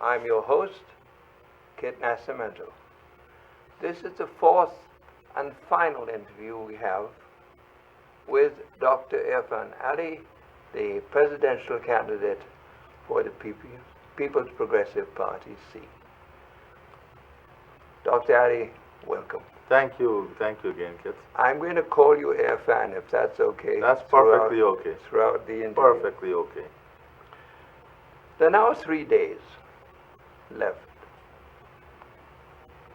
I'm your host, Kit Nascimento. This is the fourth and final interview we have with Dr. Irfaan Ali, the presidential candidate for the People's Progressive Party, C. Dr. Ali, welcome. Thank you again, Kit. I'm going to call you Irfaan if that's okay. That's perfectly okay. Throughout the interview. Perfectly okay. There are now 3 days left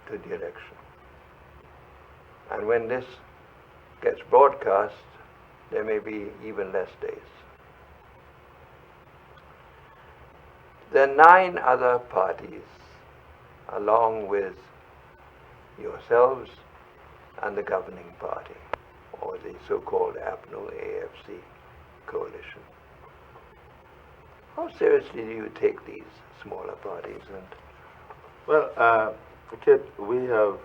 to the election. And when this gets broadcast, there may be even less days. There are 9 other parties, along with yourselves and the governing party, or the so-called APNO-AFC coalition. How seriously do you take these smaller parties? Well, Kit, we have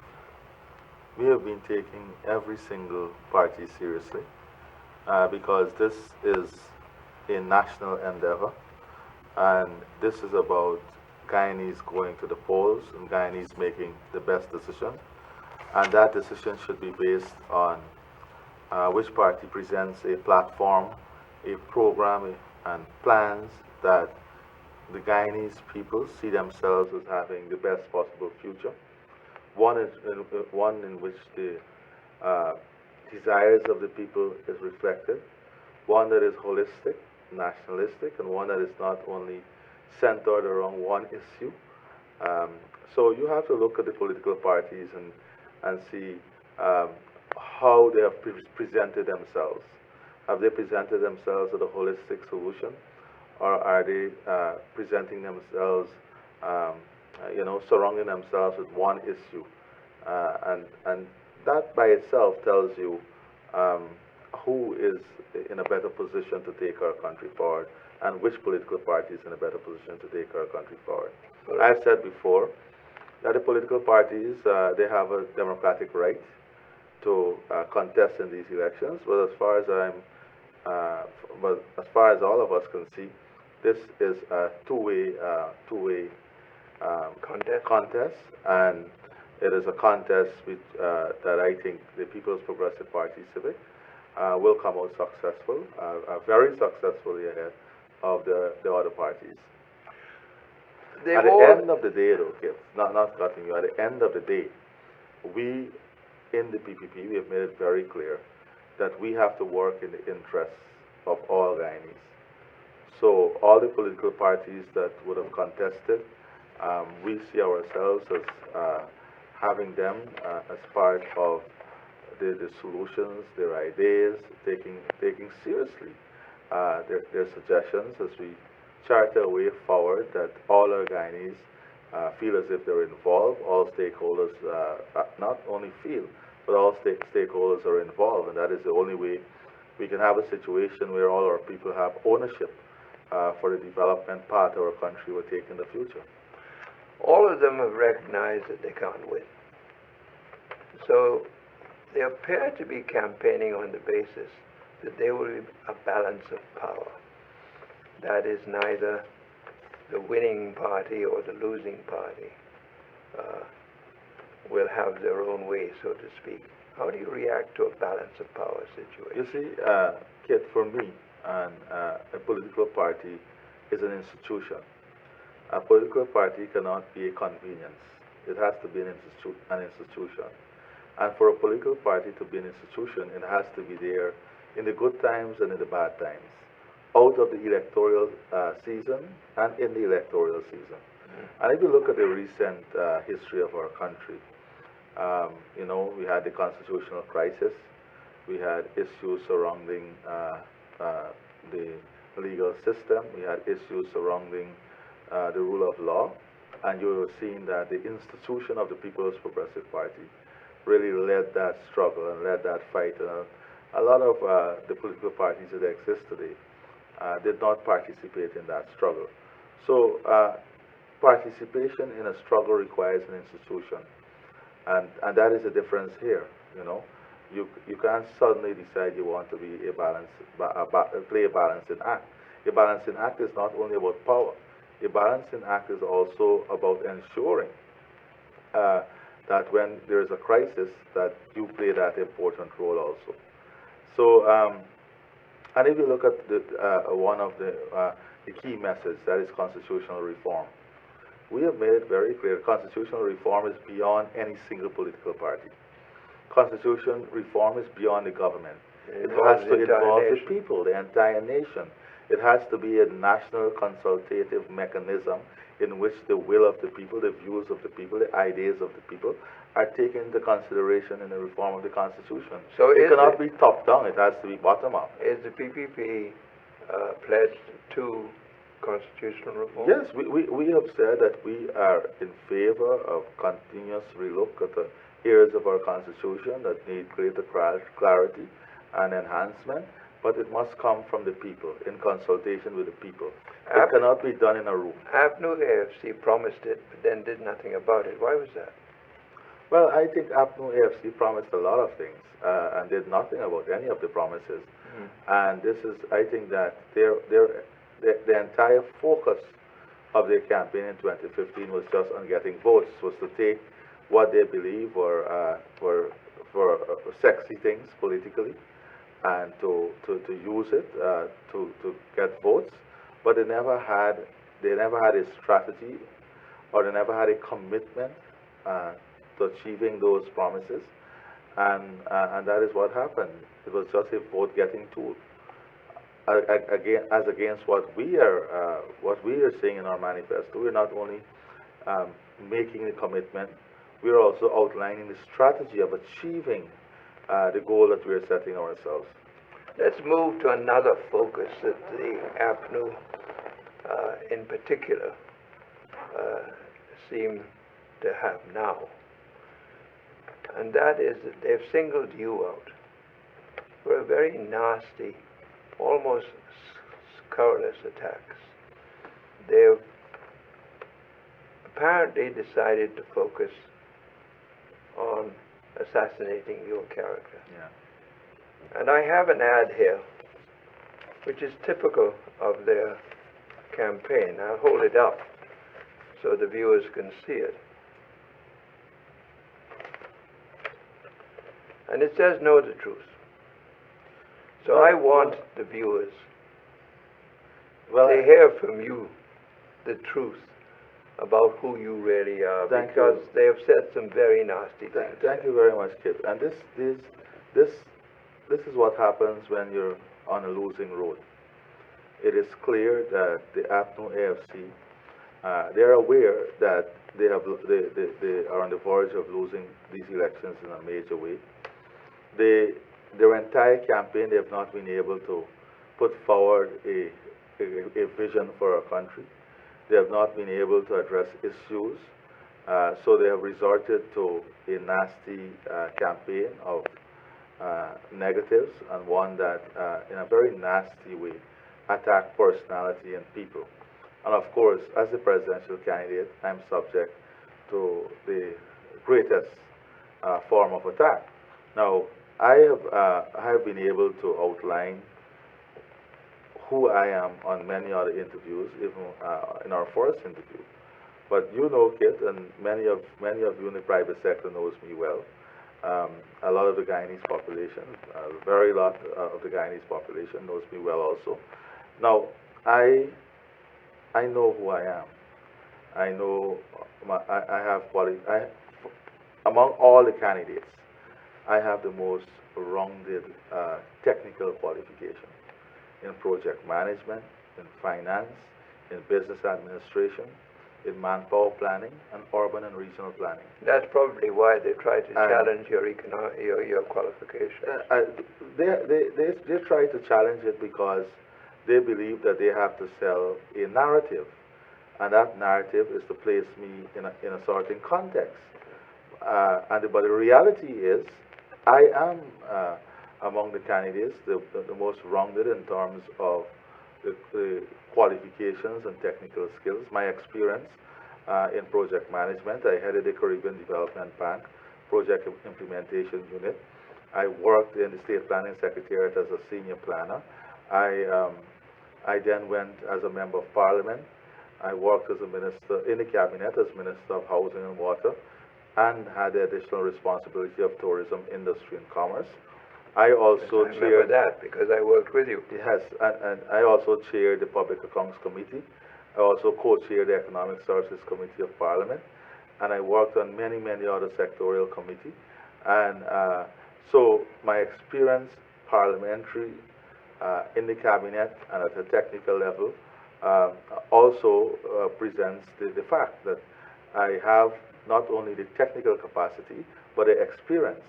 been taking every single party seriously because this is a national endeavor, and this is about Guyanese going to the polls and Guyanese making the best decision, and that decision should be based on which party presents a platform, a program, and plans that the Guyanese people see themselves as having the best possible future. One in which the desires of the people is reflected, one that is holistic, nationalistic, and one that is not only centered around one issue. So you have to look at the political parties and see how they have presented themselves. Have they presented themselves as a holistic solution, or are they presenting themselves, surrounding themselves with one issue? And that by itself tells you who is in a better position to take our country forward, and which political party is in a better position to take our country forward. I've said before that the political parties, they have a democratic right to contest in these elections, but as far as all of us can see, this is a two-way contest, and it is a contest that I think the People's Progressive Party Civic will come out successful, very successfully ahead of the other parties. At the end of the day, though, Kit, not cutting you, at the end of the day, we in the PPP, we have made it very clear that we have to work in the interests of all Guyanese. So all the political parties that would have contested, we see ourselves as having them as part of the solutions, their ideas, taking seriously their suggestions as we chart a way forward that all our Guyanese feel as if they're involved. All stakeholders not only feel, but all stakeholders are involved, and that is the only way we can have a situation where all our people have ownership for the development path our country will take in the future. All of them have recognized that they can't win. So they appear to be campaigning on the basis that there will be a balance of power. That is, neither the winning party or the losing party will have their own way, so to speak. How do you react to a balance of power situation? You see, Kit, for me, a political party is an institution. A political party cannot be a convenience. It has to be an institution. And for a political party to be an institution, it has to be there in the good times and in the bad times, out of the electoral season and in the electoral season. And if you look at the recent history of our country, we had the constitutional crisis, we had issues surrounding the legal system, we had issues surrounding the rule of law, and you were seeing that the institution of the People's Progressive Party really led that struggle and led that fight. A lot of the political parties that exist today did not participate in that struggle. So participation in a struggle requires an institution, and that is the difference here. You can't suddenly decide you want to be play a balancing act. A balancing act is not only about power. A balancing act is also about ensuring that when there is a crisis, that you play that important role also. So, and if you look at one of the key messages, that is constitutional reform. We have made it very clear constitutional reform is beyond any single political party. Constitution reform is beyond the government. It has to involve the people, the entire nation. It has to be a national consultative mechanism in which the will of the people, the views of the people, the ideas of the people are taken into consideration in the reform of the Constitution. So it cannot be top-down, it has to be bottom-up. Is the PPP pledged to constitutional reform? Yes, we have said that we are in favor of continuous relook at the areas of our Constitution that need greater clarity and enhancement, but it must come from the people, in consultation with the people. It cannot be done in a room. APNU AFC promised it, but then did nothing about it. Why was that? Well, I think APNU AFC promised a lot of things and did nothing about any of the promises. And this is, I think that the entire focus of their campaign in 2015 was just on getting votes, was to take what they believe were sexy things politically and to use it to get votes, but they never had a strategy, or they never had a commitment to achieving those promises, and that is what happened. It was just a vote-getting tool. As against what we are saying in our manifesto, we're not only making the commitment, we're also outlining the strategy of achieving the goal that we're setting ourselves. Let's move to another focus that the APNU in particular seem to have now, and that is that they've singled you out for a very nasty, almost scurrilous attacks. They've apparently decided to focus on assassinating your character. Yeah. And I have an ad here, which is typical of their campaign. I'll hold it up so the viewers can see it. And it says, "Know the truth." So I want the viewers to hear from you the truth about who you really are, because they have said some very nasty things. Thank you very much, Kit. And this is what happens when you're on a losing road. It is clear that the APNU AFC, they're aware that they are on the verge of losing these elections in a major way. Their entire campaign, they have not been able to put forward a vision for our country. They have not been able to address issues, so they have resorted to a nasty campaign of negatives, and one that, in a very nasty way, attack personality and people. And of course, as a presidential candidate, I'm subject to the greatest form of attack. Now, I have been able to outline who I am on many other interviews, even in our first interview. But you know, Kit, and many of you in the private sector knows me well. A lot of the Guyanese population, a very lot of the Guyanese population knows me well also. Now, I know who I am. I know I have among all the candidates, I have the most rounded technical qualification in project management, in finance, in business administration, in manpower planning, and urban and regional planning. That's probably why they try to challenge your qualifications. They try to challenge it because they believe that they have to sell a narrative, and that narrative is to place me in a certain context. But the reality is, I am among the candidates the most rounded in terms of the qualifications and technical skills. My experience in project management, I headed the Caribbean Development Bank Project Implementation Unit. I worked in the State Planning Secretariat as a senior planner. I then went as a member of Parliament I worked as a minister in the cabinet as Minister of Housing and Water, and had the additional responsibility of tourism, industry, and commerce. I also I remember that because I worked with you. Yes, and I also chaired the Public Accounts Committee. I also co-chaired the Economic Services Committee of Parliament, and I worked on many, many other sectorial committees. And so my experience parliamentary in the cabinet and at a technical level also presents the fact that I have not only the technical capacity, but the experience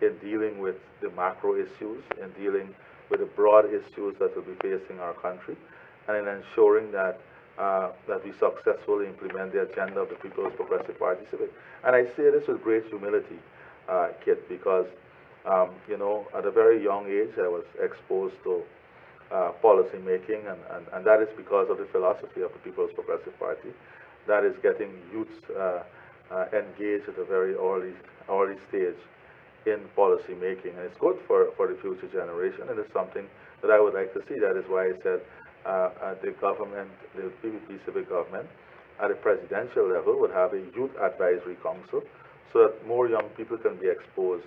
in dealing with the macro issues, in dealing with the broad issues that will be facing our country, and in ensuring that that we successfully implement the agenda of the People's Progressive Party Civic. And I say this with great humility, Kit, because you know, at a very young age, I was exposed to policy making, and that is because of the philosophy of the People's Progressive Party, that is getting youths engaged at a very early stage in policy making, and it's good for the future generation, and it's something that I would like to see. That is why I said the government, the PPP civic government, at a presidential level would have a youth advisory council so that more young people can be exposed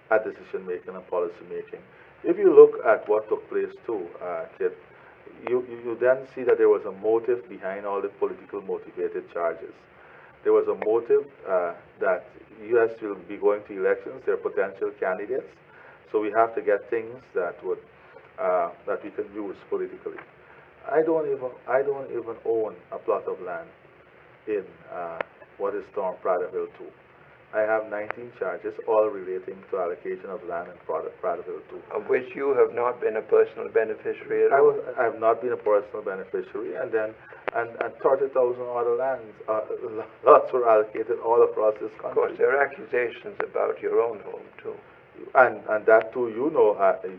at decision making and policy making. If you look at what took place too, Kit, you then see that there was a motive behind all the political motivated charges. There was a motive that U.S. will be going to elections, they're potential candidates, so we have to get things that would that we can use politically. I don't even own a plot of land in what is termed Prattville 2. I have 19 charges, all relating to allocation of land in Prattville 2. Of which you have not been a personal beneficiary at all? I have not been a personal beneficiary, and 30,000 other lands, lots were allocated all across this country. Of course, there are accusations about your own home, too. And that too, you know,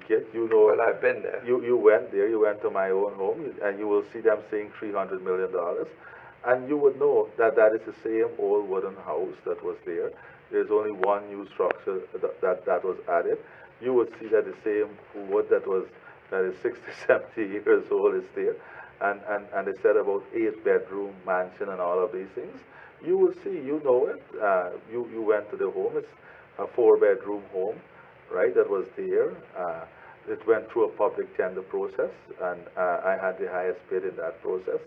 Kit, you know. Well, I've been there. You went there, you went to my own home, and you will see them saying $300 million. And you would know that that is the same old wooden house that was there. There's only one new structure that was added. You would see that the same wood that is 60, 70 years old is there. And they said about 8-bedroom mansion and all of these things. You will see, you know it. You went to the home. It's a 4-bedroom home, right, that was there. It went through a public tender process, and I had the highest bid in that process.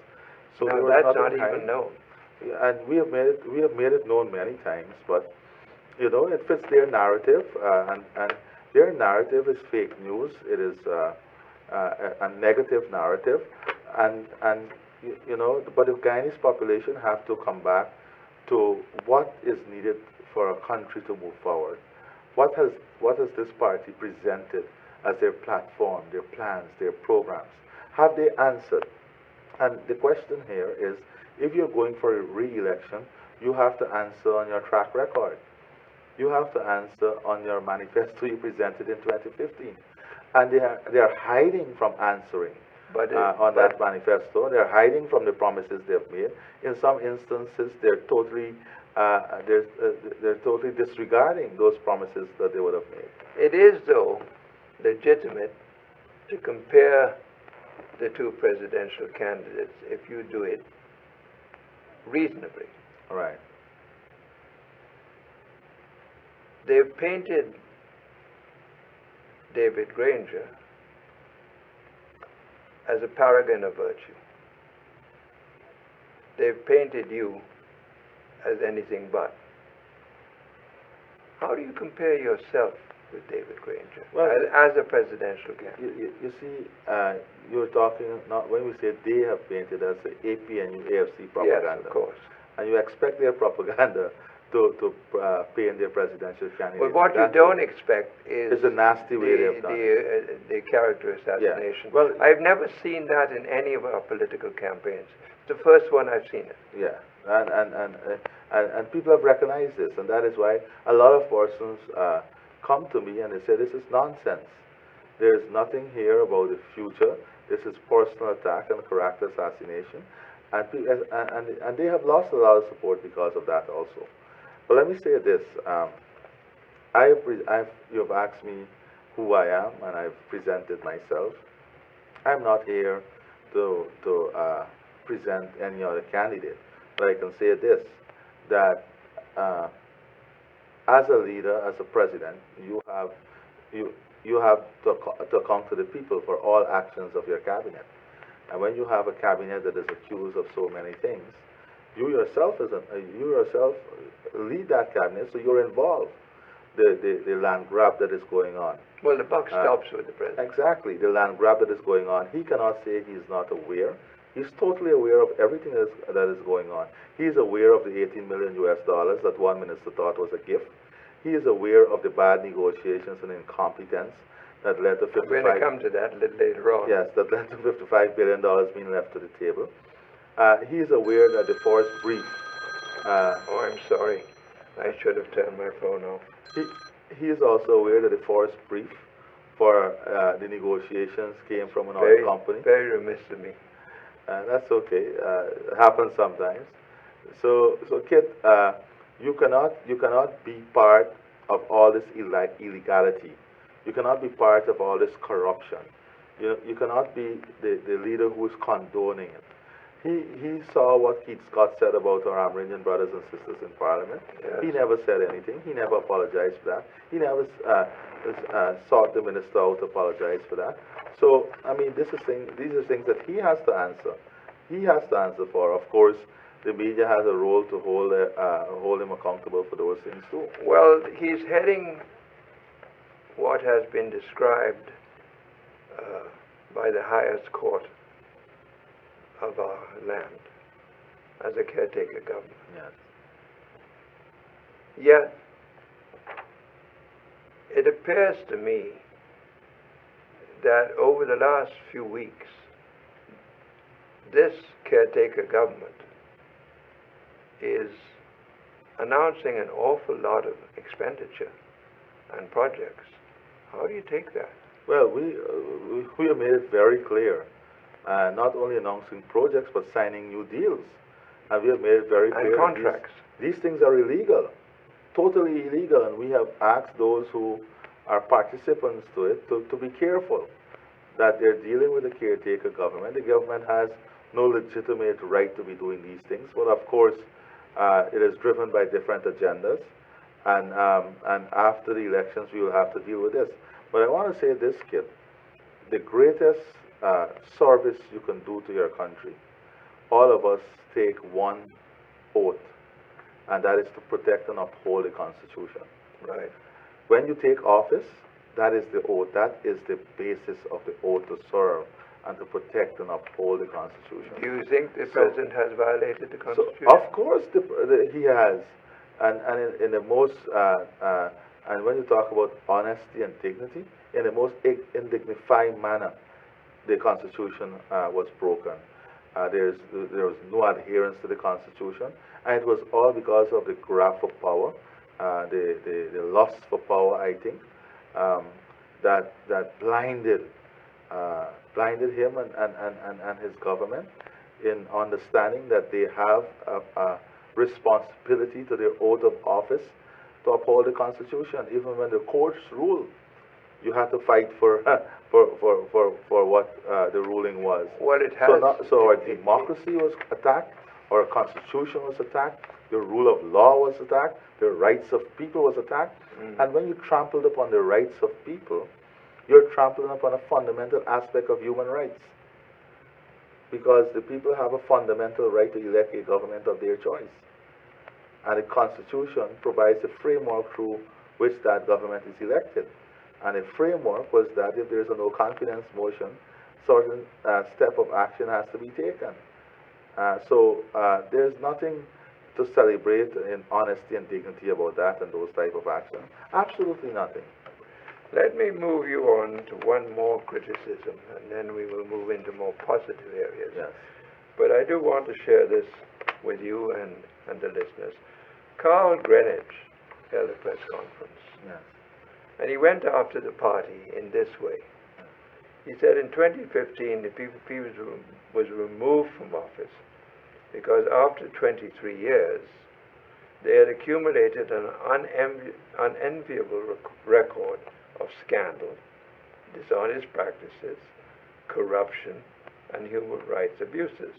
So now that's not even known. And we have made it known many times, but you know, it fits their narrative, and their narrative is fake news. It is a negative narrative, and you know, but the Guyanese population have to come back to what is needed for a country to move forward. What has this party presented as their platform, their plans, their programs? Have they answered? And the question here is, if you're going for a re-election, you have to answer on your track record. You have to answer on your manifesto you presented in 2015. And they are hiding from answering on that manifesto. They're hiding from the promises they've made. In some instances, they're totally disregarding those promises that they would have made. It is, though, legitimate to compare the two presidential candidates if you do it reasonably. Right. They've painted David Granger as a paragon of virtue. They've painted you as anything but. How do you compare yourself with David Granger as a presidential candidate? You see, you're talking, not when we say they have painted as the APNU AFC propaganda. Yes, of course. And you expect their propaganda to paint their presidential candidate. But what you don't expect is a nasty way they've done the character assassination. Yeah. Well, I've never seen that in any of our political campaigns. It's the first one I've seen it. Yeah, and people have recognized this, and that is why a lot of persons come to me and they say, this is nonsense. There is nothing here about the future. This is personal attack and character assassination. And they have lost a lot of support because of that also. But let me say this. You have asked me who I am, and I've presented myself. I'm not here to present any other candidate. But I can say this, that as a leader, as a president, you you have to account to the people for all actions of your cabinet. And when you have a cabinet that is accused of so many things, you yourself lead that cabinet, so you're involved. The land grab that is going on. Well, the buck stops with the president. Exactly, the land grab that is going on. He cannot say he's not aware. He's totally aware of everything that is going on. He's aware of the $18 million that one minister thought was a gift. He is aware of the bad negotiations and incompetence that led to 55. We're going to come to that a little later on. Yes, that led to $55 billion being left to the table. He is aware that the forest brief. Oh, I'm sorry. I should have turned my phone off. He is also aware that the forest brief for the negotiations came from another company. Very remiss of me. That's okay. It happens sometimes. So Kit, you cannot be part of all this illegality. You cannot be part of all this corruption. You cannot be the leader who is condoning it. He saw what Keith Scott said about our Amerindian brothers and sisters in Parliament. Yes. He never said anything. He never apologized for that. He never sought the minister out to apologize for that. So, I mean, these are things that he has to answer. He has to answer for. Of course, the media has a role to hold him accountable for those things too. Well, he's heading what has been described by the highest court of our land as a caretaker government. Yes. Yet, it appears to me that over the last few weeks, this caretaker government is announcing an awful lot of expenditure and projects. How do you take that? Well, we have made it very clear. Not only announcing projects, but signing new deals. And we have made it very clear. And contracts. These things are illegal, totally illegal, and we have asked those who are participants to it to be careful that they're dealing with a caretaker government. The government has no legitimate right to be doing these things, but of course, it is driven by different agendas, and after the elections, we will have to deal with this. But I want to say this, Kit, the greatest service you can do to your country, all of us take one oath, and that is to protect and uphold the Constitution. Right. When you take office, that is the oath. That is the basis of the oath, to serve and to protect and uphold the Constitution. Do you think the president has violated the Constitution? So, of course, he has, and in the most and when you talk about honesty and dignity, in the most indignified manner, the Constitution was broken. There was no adherence to the Constitution, and it was all because of the grab for power, the lust for power, I think, that blinded him and his government in understanding that they have a responsibility to their oath of office to uphold the Constitution. Even when the courts rule, you have to fight for what the ruling was. Well, it has. So our democracy was attacked, our Constitution was attacked, the rule of law was attacked, the rights of people was attacked. And when you trampled upon the rights of people, you're trampling upon a fundamental aspect of human rights. Because the people have a fundamental right to elect a government of their choice. And the Constitution provides a framework through which that government is elected. And the framework was that if there is a no confidence motion, certain step of action has to be taken. So there's nothing to celebrate in honesty and dignity about that and those type of action. Absolutely nothing. Let me move you on to one more criticism, and then we will move into more positive areas. Yes. But I do want to share this with you and the listeners. Carl Greenwich held a press conference. Yes. And he went after the party in this way. He said in 2015, the people was removed from office because after 23 years, they had accumulated an unenviable record of scandal, dishonest practices, corruption, and human rights abuses.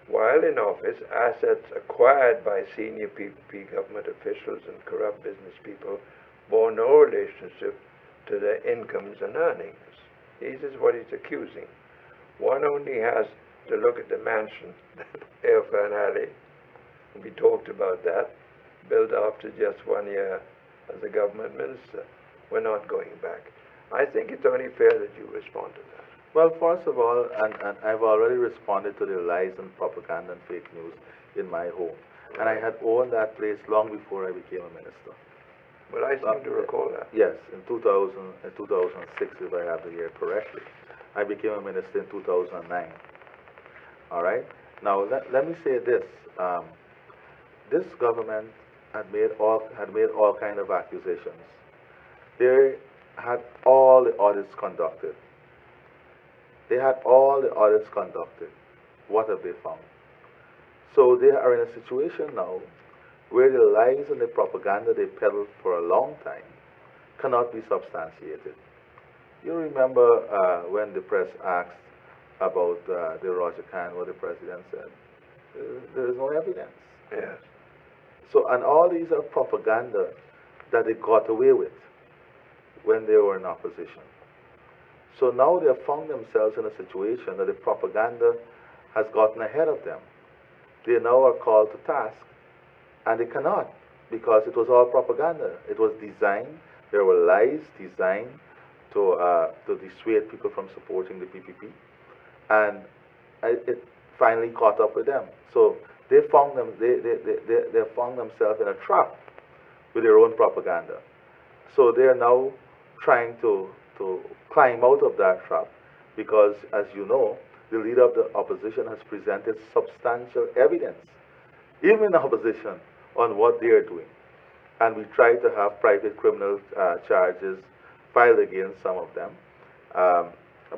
while in office, assets acquired by senior PPP government officials and corrupt business people bore no relationship to their incomes and earnings. This is what he's accusing. One only has to look at the mansion that Irfaan Ali, we talked about that, built after just 1 year as a government minister. We're not going back. I think it's only fair that you respond to that. Well, first of all, and I've already responded to the lies and propaganda and fake news in my home. And I had owned that place long before I became a minister. Well, I seem to recall that. Yes, in 2006, if I have the year correctly. I became a minister in 2009. All right? Now, let me say this. This government had made all kind of accusations. They had all the audits conducted. They had all the audits conducted. What have they found? So they are in a situation now where the lies and the propaganda they peddled for a long time cannot be substantiated. You remember when the press asked about the Roger Khan, what the president said? There is no evidence. Yes. So, and all these are propaganda that they got away with when they were in opposition. So now they have found themselves in a situation that the propaganda has gotten ahead of them. They now are called to task, and they cannot, because it was all propaganda. It was designed, there were lies designed to dissuade people from supporting the PPP, and it finally caught up with them. So they found themselves in a trap with their own propaganda. So they are now trying to climb out of that trap, because, as you know, the leader of the opposition has presented substantial evidence, even in opposition, on what they are doing. And we try to have private criminal charges filed against some of them,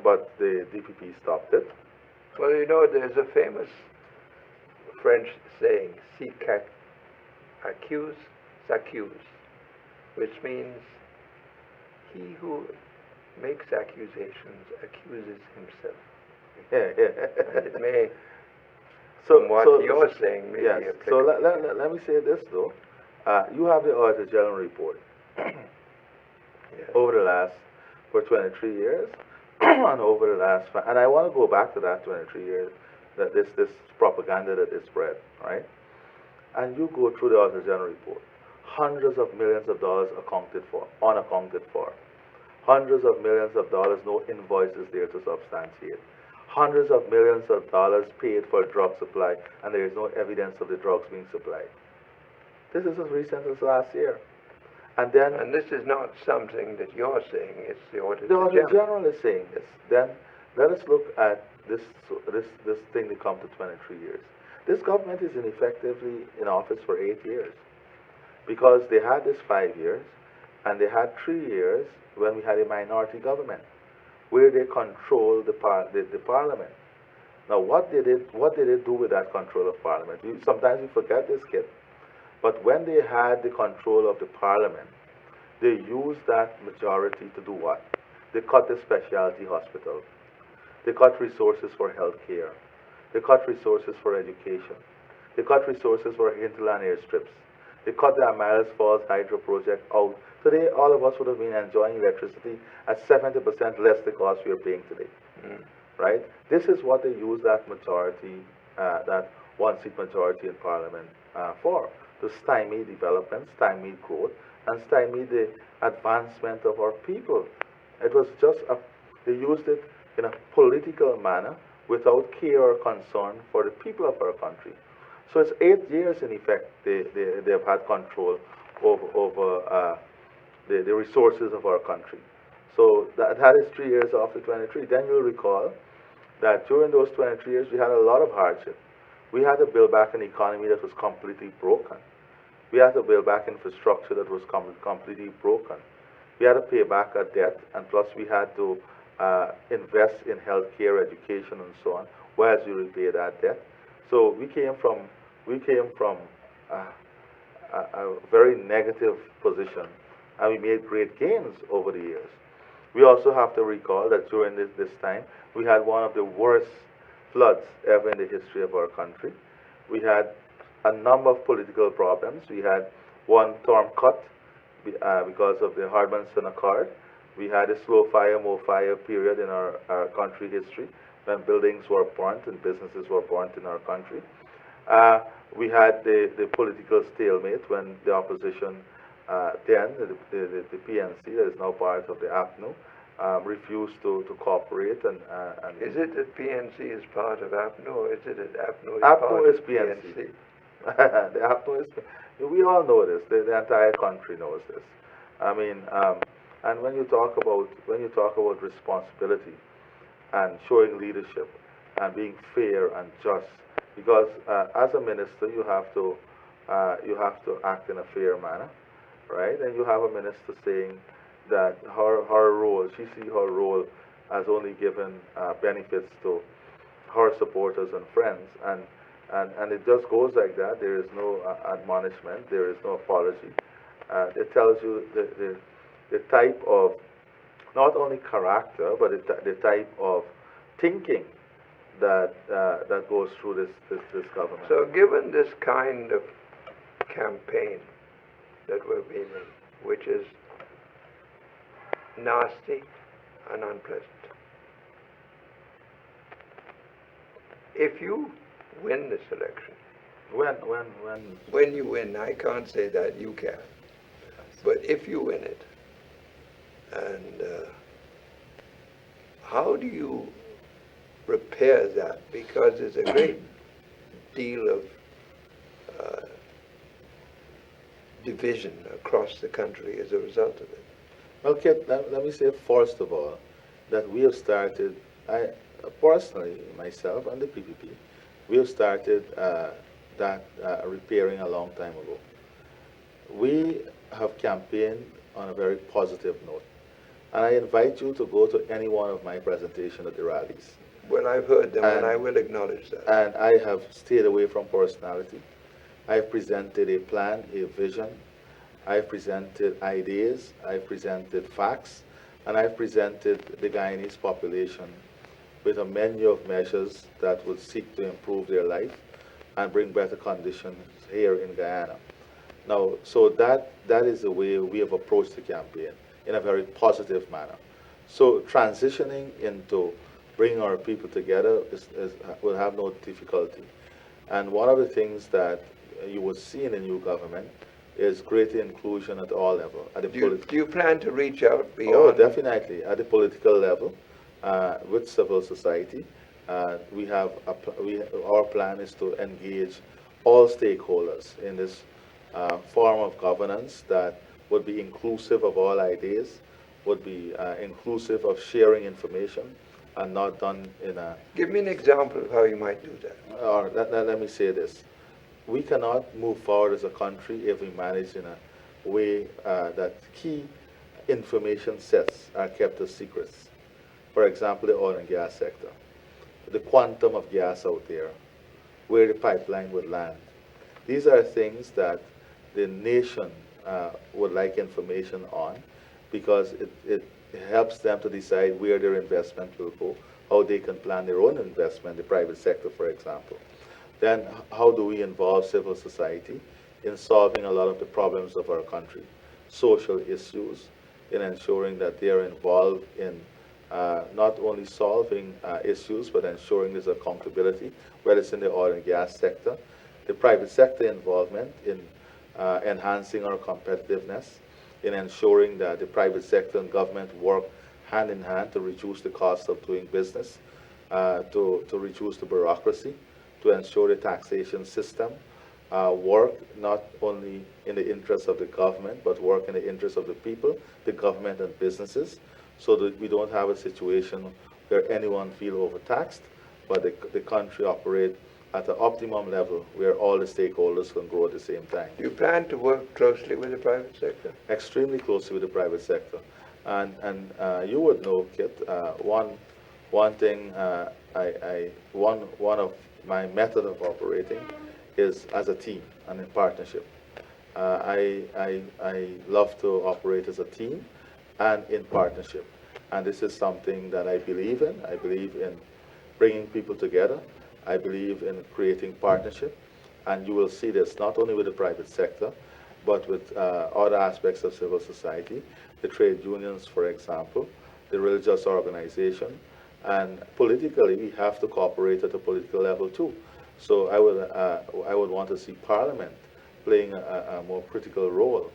but the DPP stopped it. Well, you know, there's a famous French saying, "Si accuse, s'accuse," which means he who makes accusations accuses himself. And it may, from what you're saying, may yes. be applicable. So let me say this, though. You have the Auditor General report Yes. over the last, for 23 years, and over the last, and I want to go back to that 23 years, that this propaganda that is spread, right? And you go through the Auditor General report, hundreds of millions of dollars accounted for, unaccounted for. Hundreds of millions of dollars, no invoices there to substantiate. Hundreds of millions of dollars paid for drug supply, and there is no evidence of the drugs being supplied. This is as recent as last year. And then... And this is not something that you're saying, it's the Auditor The Auditor General. General is saying this. Then let us look at this thing that come to 23 years. This government is effectively in office for 8 years, because they had this 5 years, and they had 3 years when we had a minority government, where they controlled the parliament. Now, what did they do with that control of parliament? Sometimes we forget this, Kit, but when they had the control of the parliament, they used that majority to do what? They cut the specialty hospital. They cut resources for health care. They cut resources for education. They cut resources for hinterland airstrips. They cut the Amaris Falls hydro project out. Today, all of us would have been enjoying electricity at 70% less the cost we are paying today, right? This is what they use that majority, that one-seat majority in Parliament for, to stymie development, stymie growth, and stymie the advancement of our people. It was just, they used it in a political manner without care or concern for the people of our country. So it's 8 years in effect they've had control over the resources of our country. So that is 3 years after 23. Then you'll recall that during those 23 years we had a lot of hardship. We had to build back an economy that was completely broken. We had to build back infrastructure that was completely broken. We had to pay back our debt, and plus we had to invest in healthcare, education, and so on, whilst we repay that debt. So we came from a very negative position, and we made great gains over the years. We also have to recall that during this time, we had one of the worst floods ever in the history of our country. We had a number of political problems. We had one term cut because of the Hardman-Sumner Accord. We had a slow fire, more fire period in our country history when buildings were burnt and businesses were burnt in our country. We had the political stalemate when the opposition then, the PNC, that is now part of the APNU, refused to cooperate. And is it that PNC is part of APNU, or is it that APNU is APNU part is of PNC? The APNU is, we all know this. The entire country knows this. I mean, and when you talk about responsibility and showing leadership and being fair and just, because as a minister you have to act in a fair manner, right? And you have a minister saying that her role, she sees her role as only given benefits to her supporters and friends, and it just goes like that. There is no admonishment, there is no apology. It tells you the type of not only character, but the type of thinking that goes through this government. So, given this kind of campaign that we're being in, which is nasty and unpleasant, if you win this election, when you win, I can't say that, you can, but if you win it, and how do you repair that? Because there's a great deal of division across the country as a result of it. Well, Kit, let me say first of all that we have started, I personally, myself and the PPP, we have started that repairing a long time ago. We have campaigned on a very positive note. And I invite you to go to any one of my presentations at the rallies. Well, I've heard them, and I will acknowledge that. And I have stayed away from personality. I've presented a plan, a vision. I've presented ideas. I've presented facts. And I've presented the Guyanese population with a menu of measures that would seek to improve their life and bring better conditions here in Guyana. Now, so that is the way we have approached the campaign, in a very positive manner. So transitioning into bringing our people together will have no difficulty. And one of the things that you will see in the new government is greater inclusion at all levels. Do you plan to reach out beyond? Oh, definitely. At the political level, with civil society, our plan is to engage all stakeholders in this form of governance that would be inclusive of all ideas, would be inclusive of sharing information, and not done in a... Give me an example of how you might do that. Or let me say this. We cannot move forward as a country if we manage in a way that key information sets are kept as secrets. For example, the oil and gas sector, the quantum of gas out there, where the pipeline would land. These are things that the nation would like information on, because it helps them to decide where their investment will go, how they can plan their own investment, the private sector, for example. Then how do we involve civil society in solving a lot of the problems of our country, social issues, in ensuring that they are involved in not only solving issues, but ensuring there's accountability, whether it's in the oil and gas sector, the private sector involvement in enhancing our competitiveness, in ensuring that the private sector and government work hand in hand to reduce the cost of doing business, to reduce the bureaucracy, to ensure the taxation system work not only in the interest of the government, but work in the interest of the people, the government, and businesses, so that we don't have a situation where anyone feels overtaxed, but the country operates at an optimum level where all the stakeholders can grow at the same time. Do you plan to work closely with the private sector? Extremely closely with the private sector. And you would know, Kit, one thing, one of my method of operating is as a team and in partnership. I love to operate as a team and in partnership. And this is something that I believe in. I believe in bringing people together. I believe in creating partnership, and you will see this not only with the private sector, but with other aspects of civil society, the trade unions, for example, the religious organization, and politically we have to cooperate at the political level too. So I would want to see Parliament playing a more critical role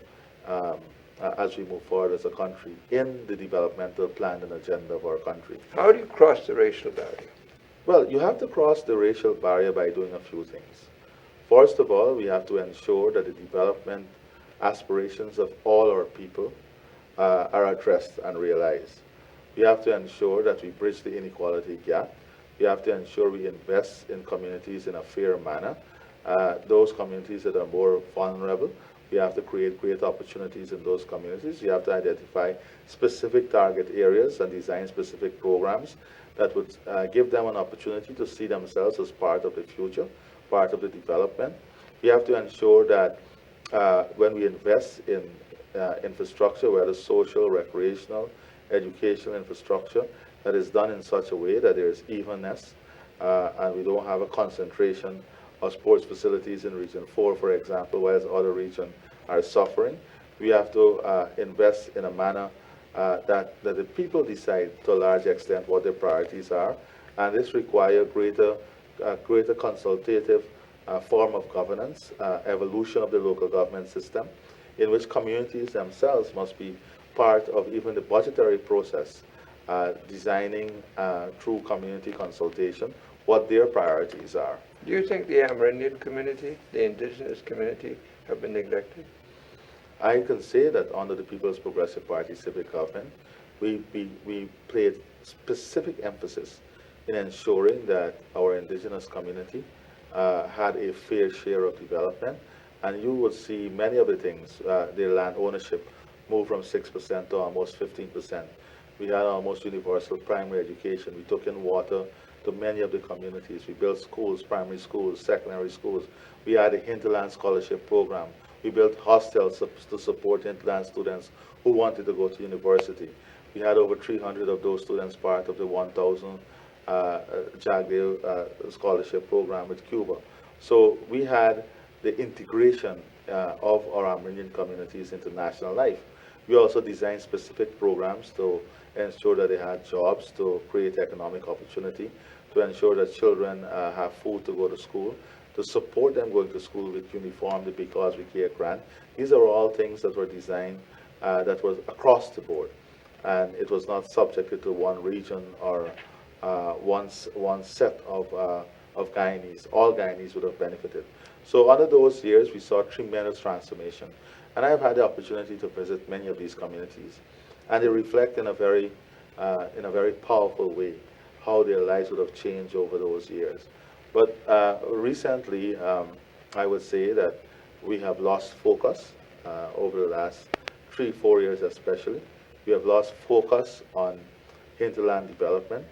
as we move forward as a country in the developmental plan and agenda of our country. How do you cross the racial barrier? Well, you have to cross the racial barrier by doing a few things. First of all, we have to ensure that the development aspirations of all our people are addressed and realized. We have to ensure that we bridge the inequality gap. We have to ensure we invest in communities in a fair manner. Those communities that are more vulnerable, we have to create great opportunities in those communities. You have to identify specific target areas and design specific programs that would give them an opportunity to see themselves as part of the future, part of the development. We have to ensure that when we invest in infrastructure, whether social, recreational, educational infrastructure, that is done in such a way that there is evenness and we don't have a concentration of sports facilities in Region 4, for example, whereas other regions are suffering. We have to invest in a manner that the people decide to a large extent what their priorities are, and this requires greater consultative form of governance, evolution of the local government system, in which communities themselves must be part of even the budgetary process, designing through community consultation what their priorities are. Do you think the Amerindian community, the indigenous community, have been neglected? I can say that under the People's Progressive Party civic government, we played specific emphasis in ensuring that our indigenous community had a fair share of development, and you would see many of the things, their land ownership moved from 6% to almost 15%. We had almost universal primary education. We took in water to many of the communities. We built schools, primary schools, secondary schools. We had a hinterland scholarship program. We built hostels to support hinterland students who wanted to go to university. We had over 300 of those students part of the 1,000 Jagdeo scholarship program with Cuba. So we had the integration of our Amerindian communities into national life. We also designed specific programs to ensure that they had jobs, to create economic opportunity, to ensure that children have food to go to school, to support them going to school with uniform, the Because We Care grant. These are all things that were designed that was across the board, and it was not subjected to one region or one set of Guyanese. All Guyanese would have benefited. So under those years, we saw tremendous transformation. And I've had the opportunity to visit many of these communities, and they reflect in a very powerful way how their lives would have changed over those years. But recently, I would say that we have lost focus over the last 3-4 years especially. We have lost focus on hinterland development.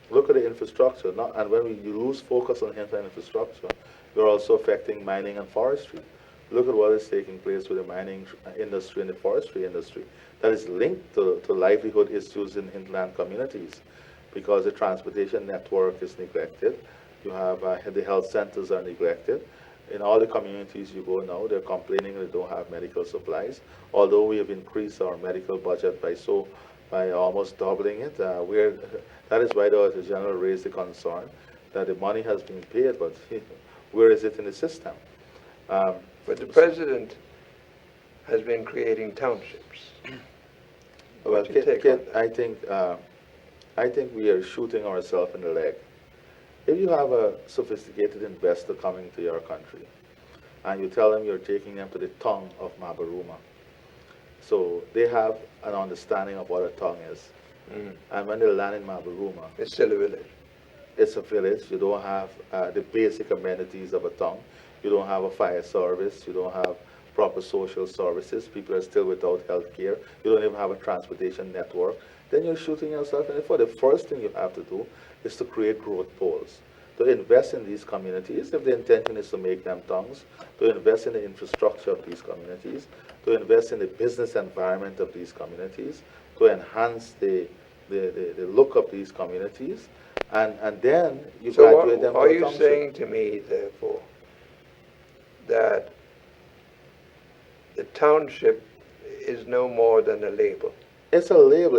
Look at the infrastructure, and when you lose focus on hinterland infrastructure, you're also affecting mining and forestry. Look at what is taking place with the mining industry and the forestry industry. That is linked to livelihood issues in hinterland communities, because the transportation network is neglected. You have the health centers are neglected. In all the communities you go now, they're complaining they don't have medical supplies. Although we have increased our medical budget by almost doubling it, that is why the Auditor General raised the concern that the money has been paid, but where is it in the system? But the president has been creating townships. Well, Kit, I think we are shooting ourselves in the leg. If you have a sophisticated investor coming to your country, and you tell them you're taking them to the tongue of Mabaruma, so they have an understanding of what a tongue is. And when they land in Mabaruma, it's still a village. It's a village. You don't have the basic amenities of a town. You don't have a fire service. You don't have proper social services. People are still without health care. You don't even have a transportation network. Then you're shooting yourself in the foot. The first thing you have to do is to create growth poles, to invest in these communities if the intention is to make them towns, to invest in the infrastructure of these communities, to invest in the business environment of these communities, to enhance the they look up these communities, and then you So graduate them to are a you township. saying to me, therefore, that the township is no more than a label? It's a label,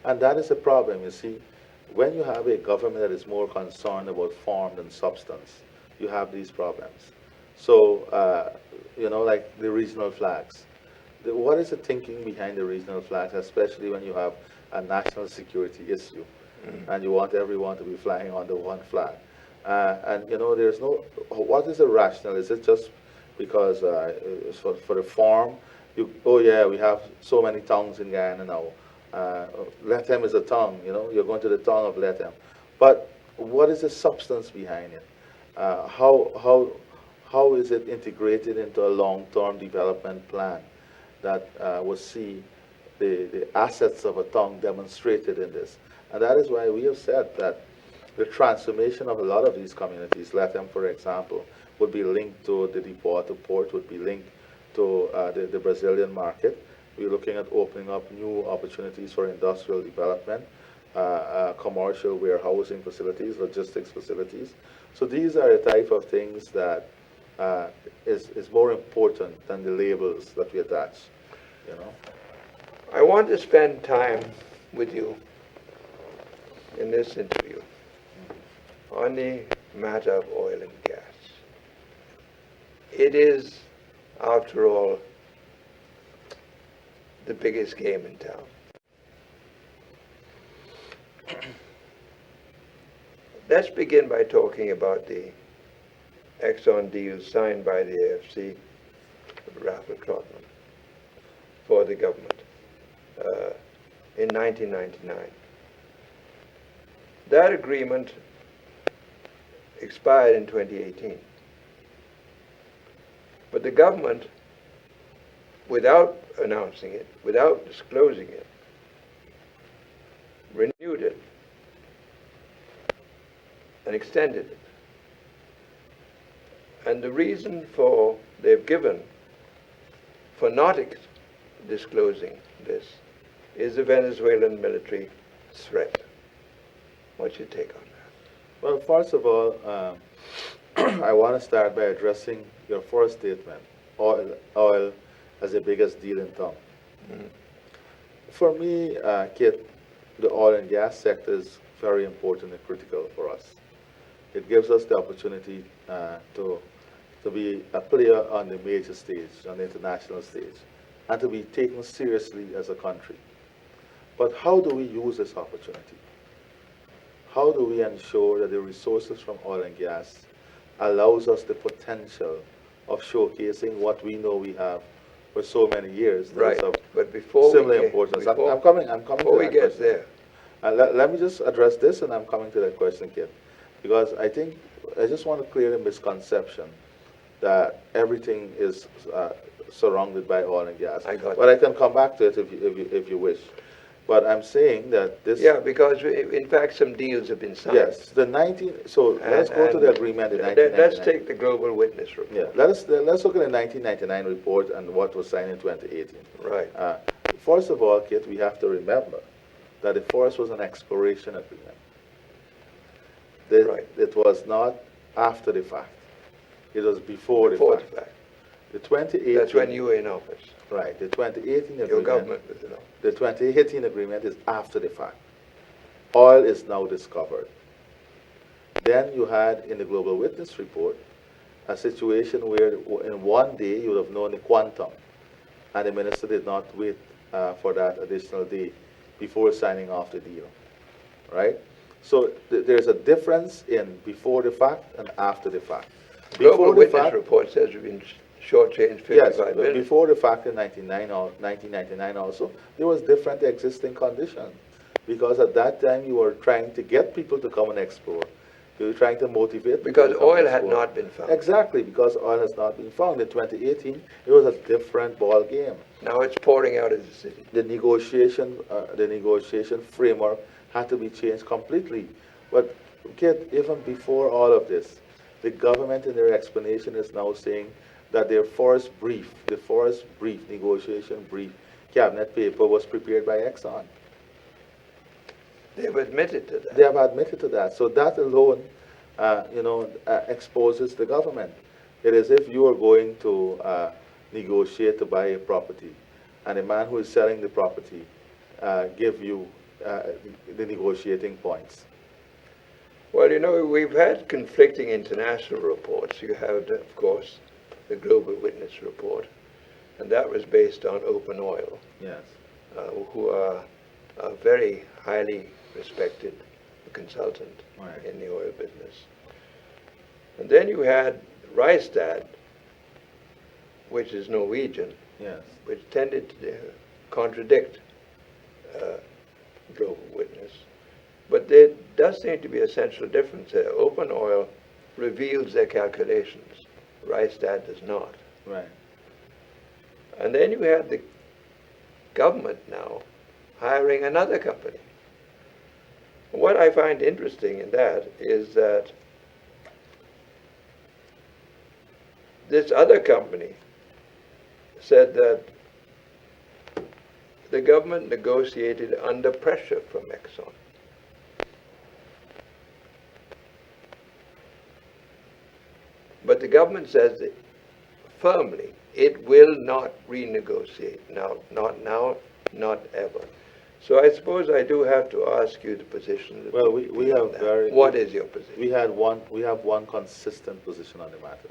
and that is a problem, you see. When you have a government that is more concerned about form than substance, you have these problems. So, like the regional flags. What is the thinking behind the regional flags, especially when you have a national security issue and you want everyone to be flying under one flag? There's no, what is the rationale? Is it just because it's for the form? Oh yeah, we have so many tongues in Guyana now. Lethem is a tongue, you're going to the tongue of Lethem. But what is the substance behind it? How is it integrated into a long-term development plan that will see the assets of a tongue demonstrated in this? And that is why we have said that the transformation of a lot of these communities, Lethem, for example, would be linked to the deepwater port, would be linked to the Brazilian market. We're looking at opening up new opportunities for industrial development, commercial warehousing facilities, logistics facilities. So these are the type of things that is more important than the labels that we attach, I want to spend time with you in this interview on the matter of oil and gas. It is, after all, the biggest game in town. Let's begin by talking about the Exxon deal signed by the AFC, Rafael Trotman, for the government in 1999. That agreement expired in 2018. But the government, without announcing it, without disclosing it, renewed it and extended it. And the reason they've given for not disclosing this is the Venezuelan military threat. What's your take on that? Well, first of all, I want to start by addressing your first statement, oil as the biggest deal in town. Mm-hmm. For me, Kit, the oil and gas sector is very important and critical for us. It gives us the opportunity to be a player on the major stage, on the international stage, and to be taken seriously as a country. But how do we use this opportunity? How do we ensure that the resources from oil and gas allows us the potential of showcasing what we know we have for so many years? Right. Of but before similar we get, importance. before, I'm coming. Before we get there, let me just address this, and I'm coming to that question, Kit, because I just want to clear the misconception that everything is surrounded by oil and gas. But I can come back to it if you wish. But I'm saying that this... Yeah, because in fact some deals have been signed. Yes, let's go to the agreement in 1999. Let's take the Global Witness report. Yeah, let's look at the 1999 report and what was signed in 2018. Right. First of all, Kit, we have to remember that the first was an exploration agreement. Right. It was not after the fact. It was before the fact. The 2018... That's when you were in office. Right. The 2018 agreement... Your government was in office. The 2018 agreement is after the fact. Oil is now discovered. Then you had, in the Global Witness report, a situation where in one day you would have known the quantum, and the minister did not wait for that additional day before signing off the deal. Right? So there's a difference in before the fact and after the fact. Global Witness report says we've been shortchanged 55 million. Before the fact in 1999 also, there was different existing conditions. Because at that time you were trying to get people to come and explore. You were trying to motivate people because oil had not been found. Exactly, because oil has not been found. In 2018, it was a different ball game. Now it's pouring out of the city. The negotiation framework had to be changed completely. But Kit, even before all of this, the government in their explanation is now saying that their first negotiation brief, cabinet paper was prepared by Exxon. They've admitted to that. They have admitted to that. So that alone, exposes the government. It is if you are going to negotiate to buy a property, and the man who is selling the property give you the negotiating points. Well, you know, we've had conflicting international reports. You had, of course, the Global Witness report, and that was based on Open Oil, Yes. who are a very highly respected consultant Right. in the oil business. And then you had Rystad, which is Norwegian, Yes. which tended to contradict Global Witness. But there does seem to be a central difference there. Open Oil reveals their calculations. Rystad does not. Right. And then you had the government now hiring another company. What I find interesting in that is that this other company said that the government negotiated under pressure from Exxon. But the government says that firmly it will not renegotiate. Now, not now, not ever. So I suppose I do have to ask you the position. Well, we have very. What is your position? We have one consistent position on the matter.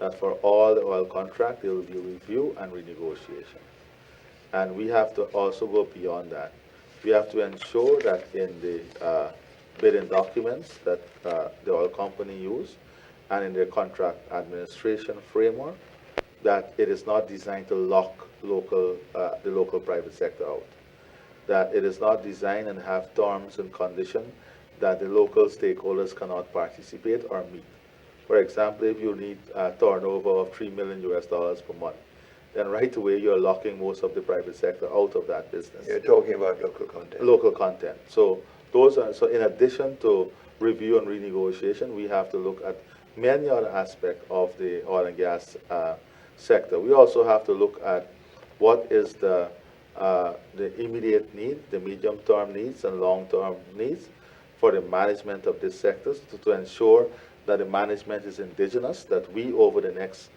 That for all the oil contract, there will be review and renegotiation. And we have to also go beyond that. We have to ensure that in the bidding documents that the oil company use and in their contract administration framework, that it is not designed to lock the local private sector out. That it is not designed and have terms and conditions that the local stakeholders cannot participate or meet. For example, if you need a turnover of $3 million per month, then right away you're locking most of the private sector out of that business. You're talking about local content. Local content. So so in addition to review and renegotiation, we have to look at many other aspects of the oil and gas sector. We also have to look at what is the immediate need, the medium-term needs and long-term needs for the management of this sector to ensure that the management is indigenous, that we, over the next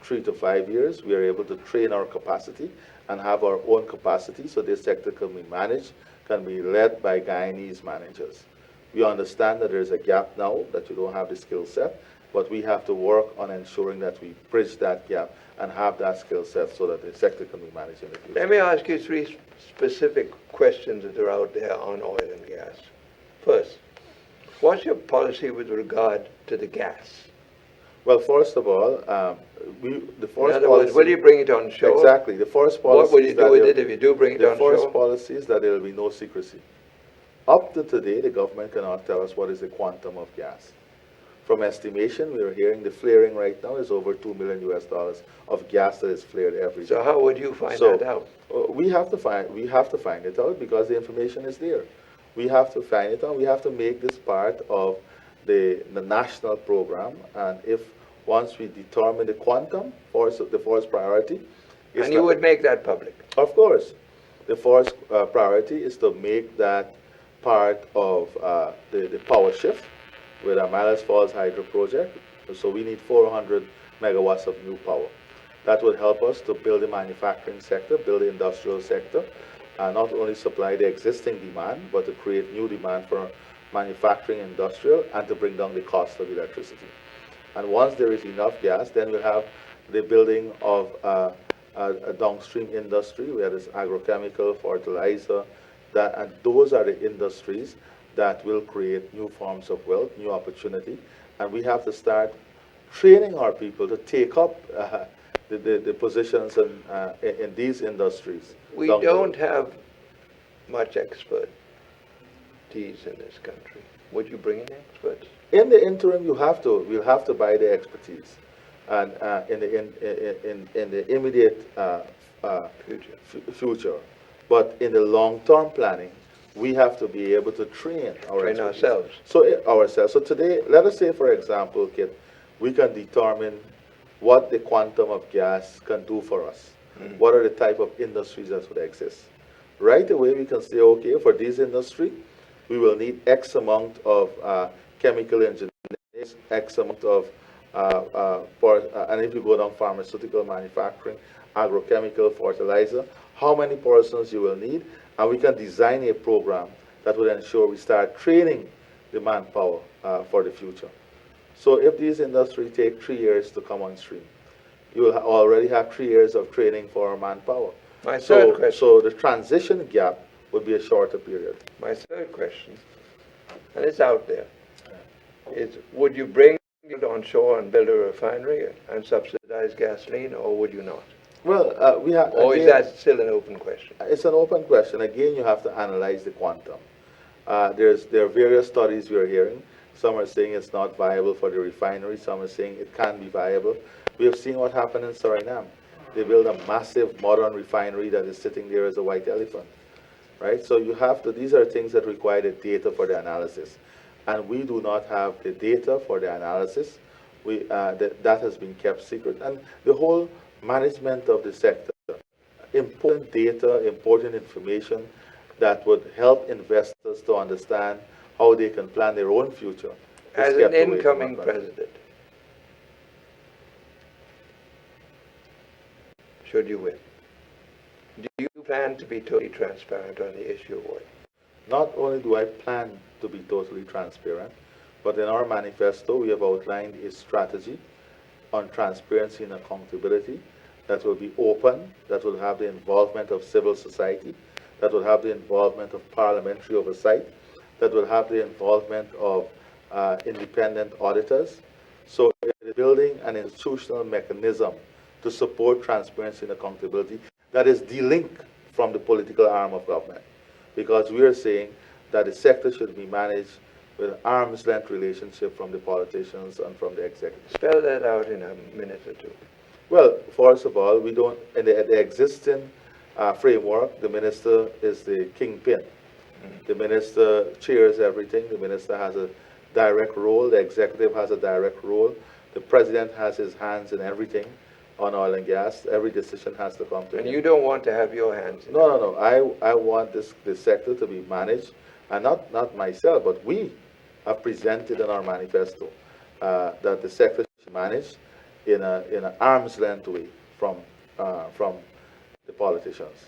3 to 5 years, we are able to train our capacity and have our own capacity so this sector can be managed, can be led by Guyanese managers. We understand that there's a gap now, that you don't have the skill set, but we have to work on ensuring that we bridge that gap and have that skill set so that the sector can be managed in the future. Let me ask you 3 specific questions that are out there on oil and gas. First, what's your policy with regard to the gas? Well, first of all, the first In other policy, words, will you bring it on shore? Exactly. The first policy. What will you do with it if you do bring it on shore? The first policy is that there will be no secrecy. Up to today, the government cannot tell us what is the quantum of gas. From estimation, we are hearing the flaring right now is over $2 million of gas that is flared every day. So how would you find that out? We have to find it out because the information is there. We have to find it out. We have to make this part of the national program. And if once we determine the quantum, the first priority is And you would make that public? Of course. The first priority is to make that part of the power shift with our Malice Falls Hydro project. So we need 400 megawatts of new power. That would help us to build the manufacturing sector, build the industrial sector, and not only supply the existing demand, but to create new demand for manufacturing, industrial, and to bring down the cost of electricity. And once there is enough gas, then we'll have the building of a downstream industry, where there's agrochemical, fertilizer, and those are the industries that will create new forms of wealth, new opportunity. And we have to start training our people to take up the positions in these industries. We don't have much expertise in this country. Would you bring in experts? In the interim, we'll have to buy the expertise, and in the immediate future. But in the long-term planning, we have to be able to train ourselves. So today, let us say, for example, Kit, we can determine what the quantum of gas can do for us. What are the type of industries that would exist? Right away, we can say, okay, for this industry, We will need X amount of chemical engineers, X amount of, and if you go down pharmaceutical manufacturing, agrochemical, fertilizer, how many persons you will need, and we can design a program that will ensure we start training the manpower for the future. So if these industries take 3 years to come on stream, you will already have 3 years of training for our manpower. My third question. So the transition gap would be a shorter period. My third question, and it's out there, is would you bring it on shore and build a refinery and subsidize gasoline, or would you not? Well, we have. Or is that still an open question? It's an open question. Again, you have to analyze the quantum. There are various studies we are hearing. Some are saying it's not viable for the refinery. Some are saying it can be viable. We have seen what happened in Suriname. They built a massive modern refinery that is sitting there as a white elephant, right? So you have to, these are things that require the data for the analysis. And we do not have the data for the analysis. That has been kept secret. And the whole management of the sector, important data, important information that would help investors to understand how they can plan their own future. As an incoming president, should you win, do you plan to be totally transparent on the issue of oil? Not only do I plan to be totally transparent, but in our manifesto we have outlined a strategy on transparency and accountability that will be open, that will have the involvement of civil society, that will have the involvement of parliamentary oversight, that will have the involvement of independent auditors. So it is building an institutional mechanism to support transparency and accountability that is de-linked from the political arm of government. Because we are saying that the sector should be managed with an arm's length relationship from the politicians and from the executive. Spell that out in a minute or two. Well, first of all, we don't, in the existing framework, the minister is the kingpin. The minister chairs everything. The minister has a direct role. The executive has a direct role. The president has his hands in everything on oil and gas. Every decision has to come to him. And you don't want to have your hands in it? No. I want this sector to be managed, and not myself, but we have presented in our manifesto that the sector should be managed in an arm's length way from the politicians.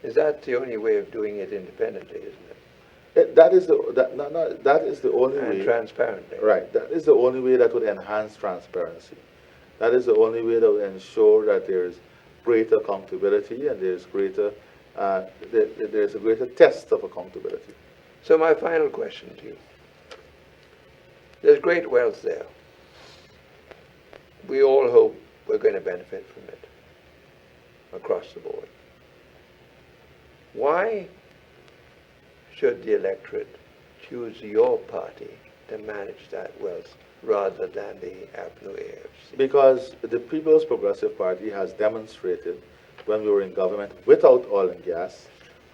Is that the only way of doing it independently, isn't it? That is the only way. And transparently. Right. That is the only way that would enhance transparency. That is the only way that will ensure that there is greater accountability and there's a greater test of accountability. So my final question to you. There's great wealth there. We all hope we're going to benefit from it across the board. Why should the electorate choose your party to manage that wealth rather than the APNU AFC? Because the People's Progressive Party has demonstrated when we were in government without oil and gas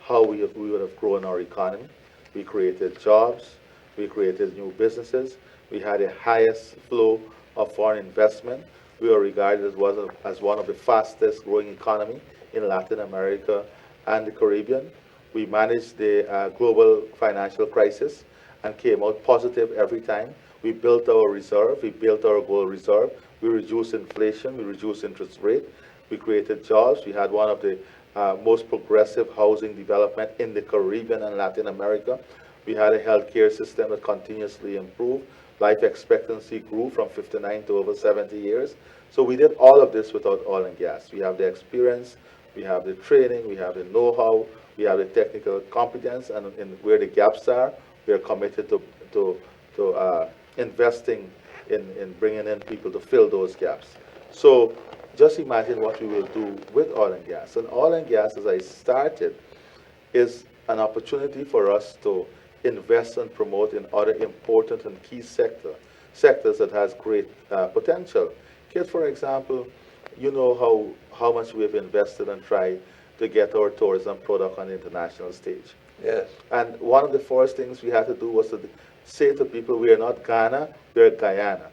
how we would have grown our economy. We created jobs, we created new businesses, we had the highest flow of foreign investment. We were regarded as one of the fastest growing economy in Latin America and the Caribbean. We managed the global financial crisis and came out positive every time. We built our reserve, we built our gold reserve, we reduced inflation, we reduced interest rate, we created jobs, we had one of the most progressive housing development in the Caribbean and Latin America. We had a healthcare system that continuously improved. Life expectancy grew from 59 to over 70 years. So we did all of this without oil and gas. We have the experience, we have the training, we have the know-how, we have the technical competence, and where the gaps are, we are committed to investing in bringing in people to fill those gaps. So just imagine what we will do with oil and gas. And oil and gas, as I started, is an opportunity for us to invest and promote in other important and key sectors that has great potential. Kit, for example, you know how much we have invested and tried to get our tourism product on the international stage. Yes. And one of the first things we had to do was to say to people, we are not Ghana, we are Guyana.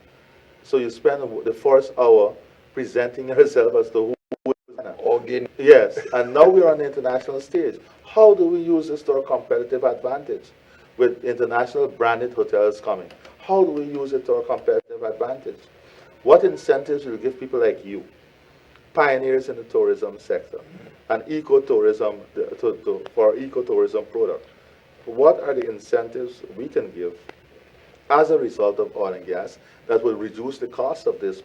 So you spend the first hour presenting yourself as to who is Ghana. Or Guinea. Yes, and now we're on the international stage. How do we use this to our competitive advantage? With international branded hotels coming, how do we use it to our competitive advantage? What incentives will we give people like you, pioneers in the tourism sector, and ecotourism for ecotourism product? What are the incentives we can give as a result of oil and gas that will reduce the cost of this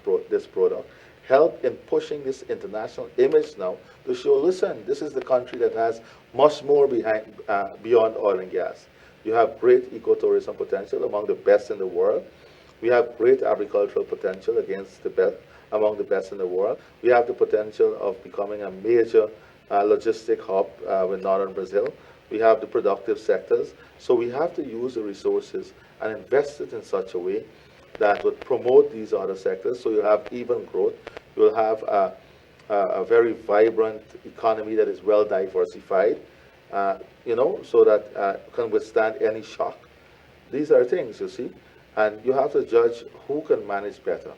product, help in pushing this international image now to show, listen, this is the country that has much more beyond oil and gas. You have great ecotourism potential, among the best in the world. We have great agricultural potential among the best in the world. We have the potential of becoming a major logistic hub with northern Brazil. We have the productive sectors. So we have to use the resources and invest it in such a way that would promote these other sectors, so you'll have even growth. You'll have a very vibrant economy that is well diversified, so that can withstand any shock. These are things, you see, and you have to judge who can manage better,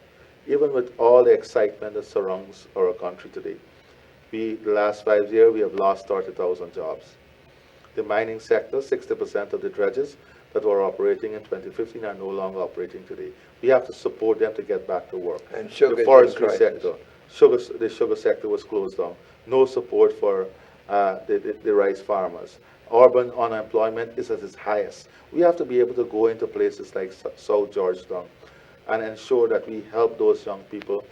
even with all the excitement that surrounds our country today. The last 5 years, we have lost 30,000 jobs. The mining sector, 60% of the dredges that were operating in 2015 are no longer operating today. We have to support them to get back to work. And sugar, the forestry sector, the sugar sector was closed down. No support for the rice farmers. Urban unemployment is at its highest. We have to be able to go into places like South Georgetown and ensure that we help those young people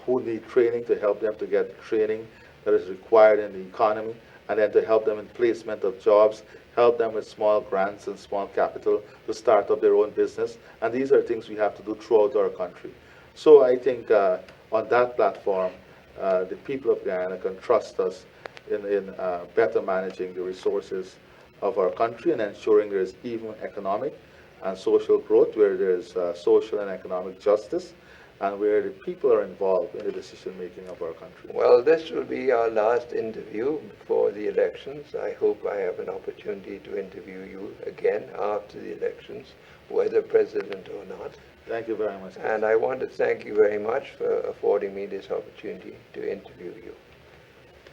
who need training, to help them to get training that is required in the economy, and then to help them in placement of jobs, help them with small grants and small capital to start up their own business. And these are things we have to do throughout our country. So I think on that platform, the people of Guyana can trust us in better managing the resources of our country and ensuring there is even economic and social growth, where there is social and economic justice, and where the people are involved in the decision-making of our country. Well, this will be our last interview before the elections. I hope I have an opportunity to interview you again after the elections, whether president or not. Thank you very much. And I want to thank you very much for affording me this opportunity to interview you.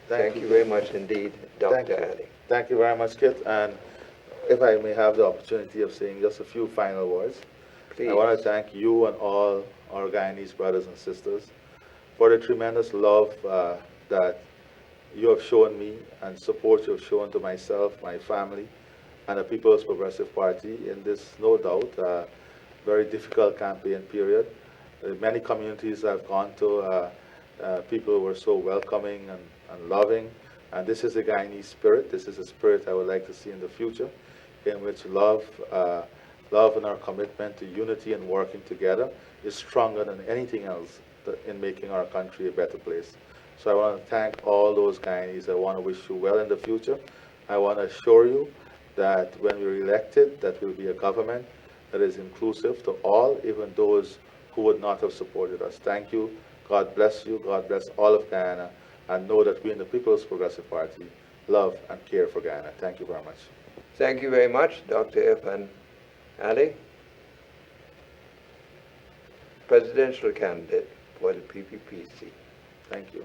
Thank you very much indeed, Dr. Ali. Thank you very much, Kit. And if I may have the opportunity of saying just a few final words. Please. I want to thank you and all our Guyanese brothers and sisters for the tremendous love that you have shown me and support you have shown to myself, my family, and the People's Progressive Party in this, no doubt, very difficult campaign period. Many communities I've gone to, people were so welcoming and loving, and this is the Guyanese spirit. This is a spirit I would like to see in the future, in which love and our commitment to unity and working together is stronger than anything else in making our country a better place. So I want to thank all those Guyanese. I want to wish you well in the future. I want to assure you that when we're elected, that will be a government that is inclusive to all, even those who would not have supported us. Thank you. God bless you. God bless all of Guyana. And know that we in the People's Progressive Party love and care for Guyana. Thank you very much. Thank you very much, Dr. Irfaan Ali, presidential candidate for the PPPC. Thank you.